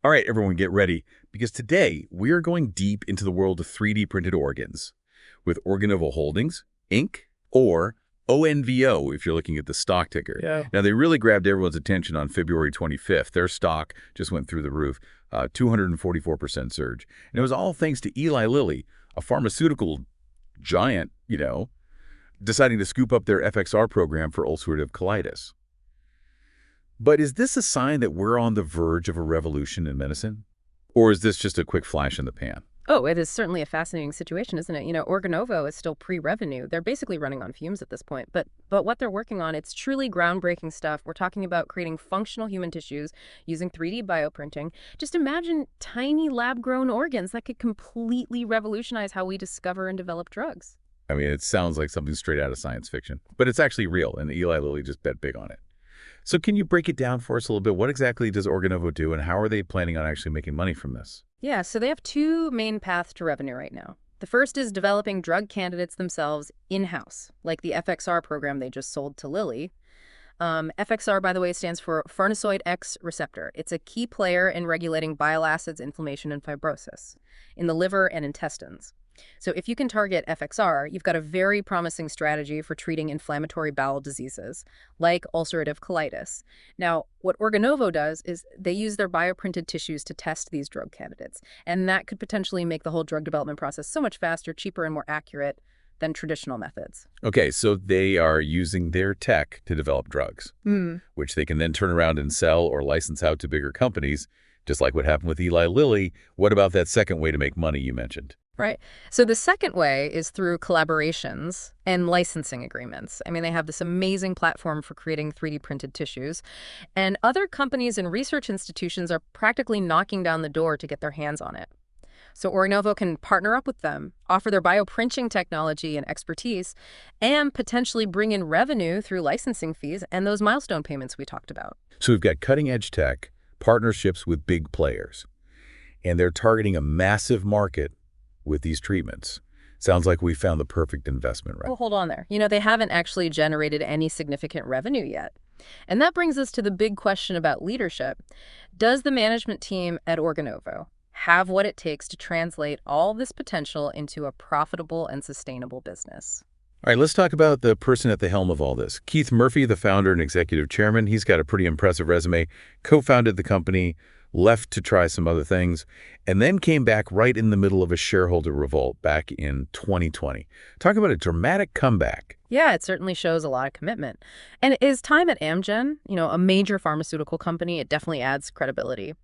All right, everyone, get ready, because today we are going deep into the world of 3D printed organs with Organovo Holdings, Inc., or ONVO if you're looking at the stock ticker. Yeah. Now, they really grabbed everyone's attention on February 25th. Their stock just went through the roof, 244% surge. And it was all thanks to Eli Lilly, a pharmaceutical giant, deciding to scoop up their FXR program for ulcerative colitis. But is this a sign that we're on the verge of a revolution in medicine? Or is this just a quick flash in the pan? Oh, it is certainly a fascinating situation, isn't it? Organovo is still pre-revenue. They're basically running on fumes at this point. But what they're working on, it's truly groundbreaking stuff. We're talking about creating functional human tissues using 3D bioprinting. Just imagine tiny lab-grown organs that could completely revolutionize how we discover and develop drugs. I mean, it sounds like something straight out of science fiction, but it's actually real, and Eli Lilly just bet big on it. So can you break it down for us a little bit? What exactly does Organovo do, and how are they planning on actually making money from this? Yeah, so they have two main paths to revenue right now. The first is developing drug candidates themselves in-house, like the FXR program they just sold to Lilly. FXR, by the way, stands for farnesoid X receptor. It's a key player in regulating bile acids, inflammation, and fibrosis in the liver and intestines. So if you can target FXR, you've got a very promising strategy for treating inflammatory bowel diseases, like ulcerative colitis. Now, what Organovo does is they use their bioprinted tissues to test these drug candidates, and that could potentially make the whole drug development process so much faster, cheaper, and more accurate than traditional methods. Okay, so they are using their tech to develop drugs, which they can then turn around and sell or license out to bigger companies, just like what happened with Eli Lilly. What about that second way to make money you mentioned? Right. So the second way is through collaborations and licensing agreements. I mean, they have this amazing platform for creating 3D printed tissues, and other companies and research institutions are practically knocking down the door to get their hands on it. So Organovo can partner up with them, offer their bioprinting technology and expertise, and potentially bring in revenue through licensing fees and those milestone payments we talked about. So we've got cutting-edge tech, partnerships with big players, and they're targeting a massive market with these treatments. Sounds like we found the perfect investment, right? Well, hold on there. They haven't actually generated any significant revenue yet. And that brings us to the big question about leadership. Does the management team at Organovo have what it takes to translate all this potential into a profitable and sustainable business? All right, let's talk about the person at the helm of all this. Keith Murphy, the founder and executive chairman, he's got a pretty impressive resume, co-founded the company, left to try some other things, and then came back right in the middle of a shareholder revolt back in 2020. Talk about a dramatic comeback. Yeah, it certainly shows a lot of commitment. And his time at Amgen, a major pharmaceutical company, it definitely adds credibility.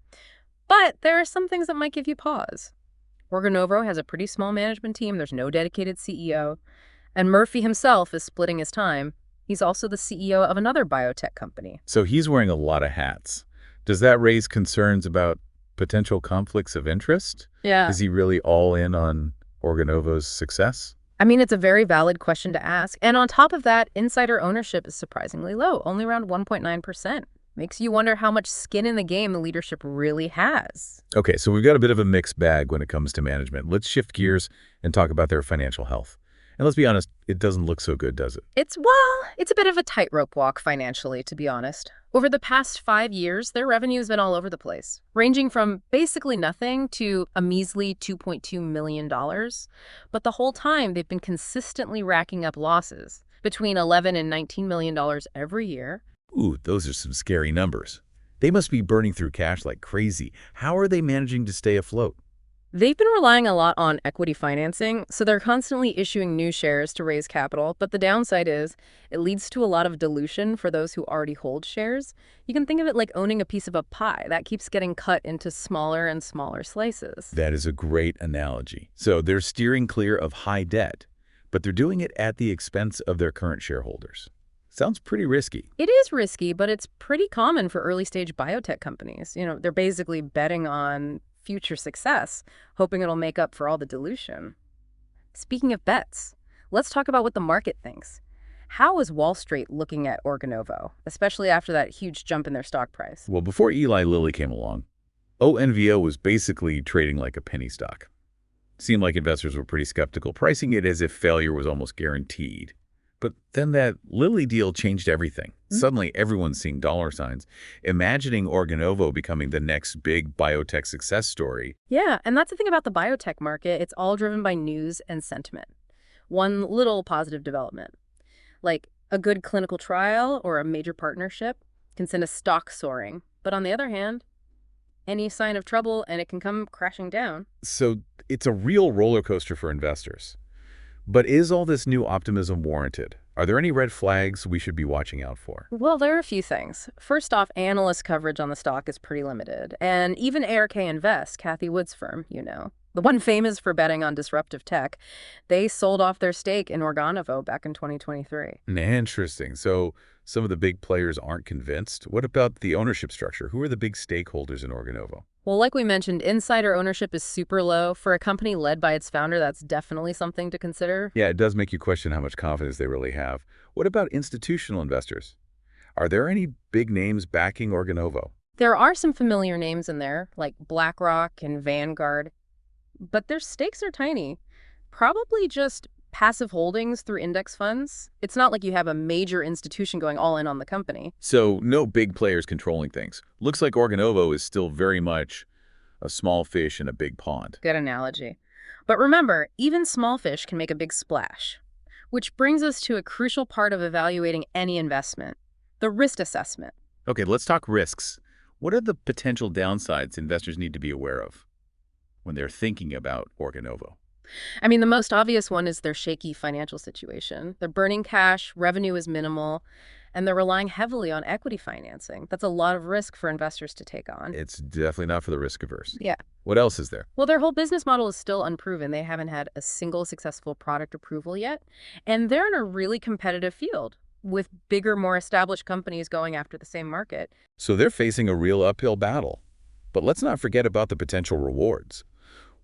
But there are some things that might give you pause. Organovo has a pretty small management team. There's no dedicated CEO. And Murphy himself is splitting his time. He's also the CEO of another biotech company. So he's wearing a lot of hats. Does that raise concerns about potential conflicts of interest? Yeah. Is he really all in on Organovo's success? I mean, it's a very valid question to ask. And on top of that, insider ownership is surprisingly low, only around 1.9%. Makes you wonder how much skin in the game the leadership really has. Okay, so we've got a bit of a mixed bag when it comes to management. Let's shift gears and talk about their financial health. And let's be honest, it doesn't look so good, does it? It's a bit of a tightrope walk financially, to be honest. Over the past 5 years, their revenue has been all over the place, ranging from basically nothing to a measly $2.2 million. But the whole time, they've been consistently racking up losses, between $11 and $19 million every year. Ooh, those are some scary numbers. They must be burning through cash like crazy. How are they managing to stay afloat? They've been relying a lot on equity financing, so they're constantly issuing new shares to raise capital. But the downside is it leads to a lot of dilution for those who already hold shares. You can think of it like owning a piece of a pie that keeps getting cut into smaller and smaller slices. That is a great analogy. So they're steering clear of high debt, but they're doing it at the expense of their current shareholders. Sounds pretty risky. It is risky, but it's pretty common for early-stage biotech companies. They're basically betting on future success, hoping it'll make up for all the dilution. Speaking of bets, let's talk about what the market thinks. How is Wall Street looking at Organovo, especially after that huge jump in their stock price? Well, before Eli Lilly came along, ONVO was basically trading like a penny stock. Seemed like investors were pretty skeptical, pricing it as if failure was almost guaranteed. But then that Lilly deal changed everything. Mm. Suddenly, everyone's seeing dollar signs, imagining Organovo becoming the next big biotech success story. Yeah, and that's the thing about the biotech market. It's all driven by news and sentiment. One little positive development, like a good clinical trial or a major partnership, can send a stock soaring. But on the other hand, any sign of trouble and it can come crashing down. So it's a real roller coaster for investors. But is all this new optimism warranted? Are there any red flags we should be watching out for? Well, there are a few things. First off, analyst coverage on the stock is pretty limited. And even ARK Invest, Kathy Wood's firm, the one famous for betting on disruptive tech, they sold off their stake in Organovo back in 2023. Interesting. So some of the big players aren't convinced. What about the ownership structure? Who are the big stakeholders in Organovo? Well, like we mentioned, insider ownership is super low. For a company led by its founder, that's definitely something to consider. Yeah, it does make you question how much confidence they really have. What about institutional investors? Are there any big names backing Organovo? There are some familiar names in there, like BlackRock and Vanguard, but their stakes are tiny. Probably just passive holdings through index funds. It's not like you have a major institution going all in on the company. So no big players controlling things. Looks like Organovo is still very much a small fish in a big pond. Good analogy. But remember, even small fish can make a big splash. Which brings us to a crucial part of evaluating any investment, the risk assessment. Okay, let's talk risks. What are the potential downsides investors need to be aware of when they're thinking about Organovo? I mean, the most obvious one is their shaky financial situation. They're burning cash, revenue is minimal, and they're relying heavily on equity financing. That's a lot of risk for investors to take on. It's definitely not for the risk averse. Yeah. What else is there? Well, their whole business model is still unproven. They haven't had a single successful product approval yet, and they're in a really competitive field with bigger, more established companies going after the same market. So they're facing a real uphill battle. But let's not forget about the potential rewards.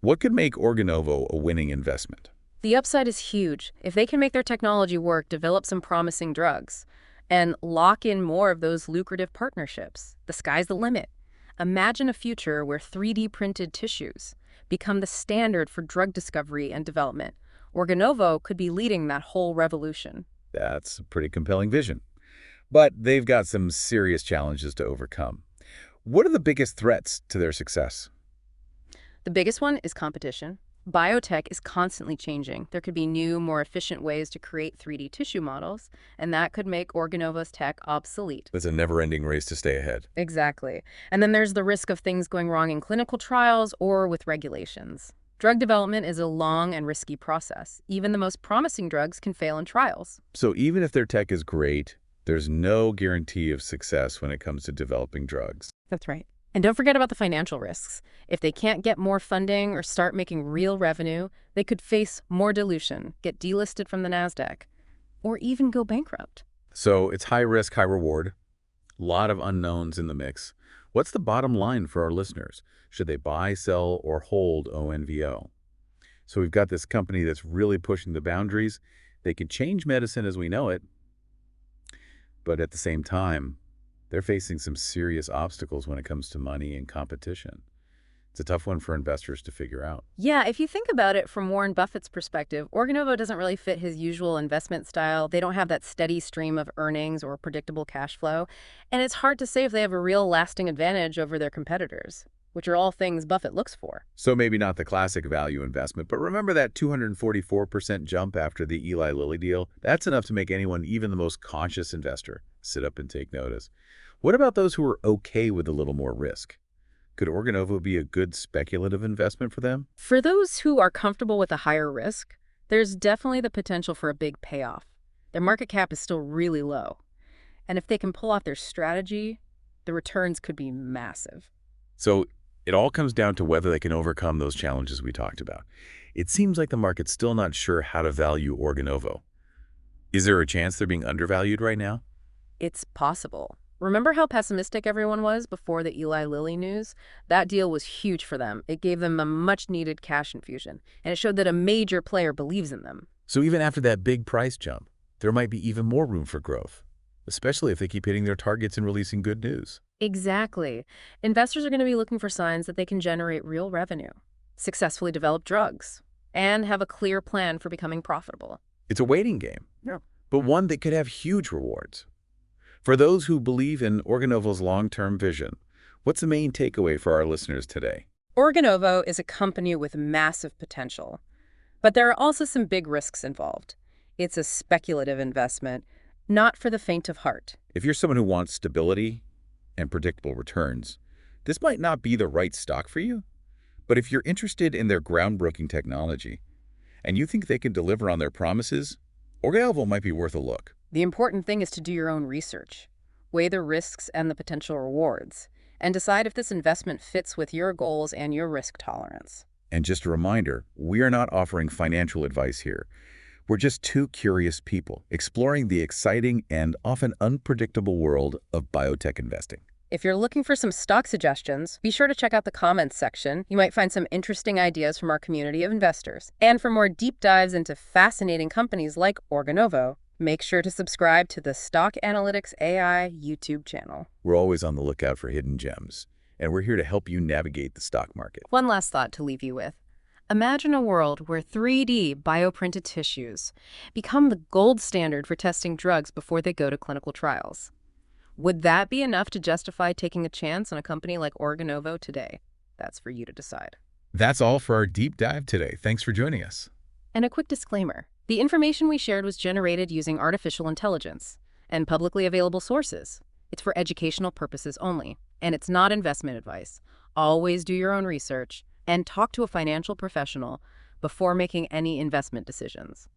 What could make Organovo a winning investment? The upside is huge. If they can make their technology work, develop some promising drugs, and lock in more of those lucrative partnerships, the sky's the limit. Imagine a future where 3D printed tissues become the standard for drug discovery and development. Organovo could be leading that whole revolution. That's a pretty compelling vision. But they've got some serious challenges to overcome. What are the biggest threats to their success? The biggest one is competition. Biotech is constantly changing. There could be new, more efficient ways to create 3D tissue models, and that could make Organovo's tech obsolete. It's a never-ending race to stay ahead. Exactly. And then there's the risk of things going wrong in clinical trials or with regulations. Drug development is a long and risky process. Even the most promising drugs can fail in trials. So even if their tech is great, there's no guarantee of success when it comes to developing drugs. That's right. And don't forget about the financial risks. If they can't get more funding or start making real revenue, they could face more dilution, get delisted from the NASDAQ, or even go bankrupt. So it's high risk, high reward. A lot of unknowns in the mix. What's the bottom line for our listeners? Should they buy, sell, or hold ONVO? So we've got this company that's really pushing the boundaries. They can change medicine as we know it, but at the same time, they're facing some serious obstacles when it comes to money and competition. It's a tough one for investors to figure out. Yeah, if you think about it from Warren Buffett's perspective, Organovo doesn't really fit his usual investment style. They don't have that steady stream of earnings or predictable cash flow. And it's hard to say if they have a real lasting advantage over their competitors, which are all things Buffett looks for. So maybe not the classic value investment, but remember that 244% jump after the Eli Lilly deal? That's enough to make anyone, even the most conscious investor, sit up and take notice. What about those who are okay with a little more risk? Could Organovo be a good speculative investment for them? For those who are comfortable with a higher risk, there's definitely the potential for a big payoff. Their market cap is still really low. And if they can pull off their strategy, the returns could be massive. So it all comes down to whether they can overcome those challenges we talked about. It seems like the market's still not sure how to value Organovo. Is there a chance they're being undervalued right now? It's possible. Remember how pessimistic everyone was before the Eli Lilly news? That deal was huge for them. It gave them a much-needed cash infusion, and it showed that a major player believes in them. So even after that big price jump, there might be even more room for growth, especially if they keep hitting their targets and releasing good news. Exactly. Investors are going to be looking for signs that they can generate real revenue, successfully develop drugs, and have a clear plan for becoming profitable. It's a waiting game. Yeah. but one that could have huge rewards. For those who believe in Organovo's long-term vision, what's the main takeaway for our listeners today? Organovo is a company with massive potential, but there are also some big risks involved. It's a speculative investment, not for the faint of heart. If you're someone who wants stability and predictable returns, this might not be the right stock for you. But if you're interested in their groundbreaking technology and you think they can deliver on their promises, Organovo might be worth a look. The important thing is to do your own research, weigh the risks and the potential rewards, and decide if this investment fits with your goals and your risk tolerance. And just a reminder, we are not offering financial advice here. We're just two curious people exploring the exciting and often unpredictable world of biotech investing. If you're looking for some stock suggestions, be sure to check out the comments section. You might find some interesting ideas from our community of investors. And for more deep dives into fascinating companies like Organovo, make sure to subscribe to the Stock Analytics AI YouTube channel. We're always on the lookout for hidden gems, and we're here to help you navigate the stock market. One last thought to leave you with. Imagine a world where 3D bioprinted tissues become the gold standard for testing drugs before they go to clinical trials. Would that be enough to justify taking a chance on a company like Organovo today? That's for you to decide. That's all for our deep dive today. Thanks for joining us. And a quick disclaimer. The information we shared was generated using artificial intelligence and publicly available sources. It's for educational purposes only, and it's not investment advice. Always do your own research and talk to a financial professional before making any investment decisions.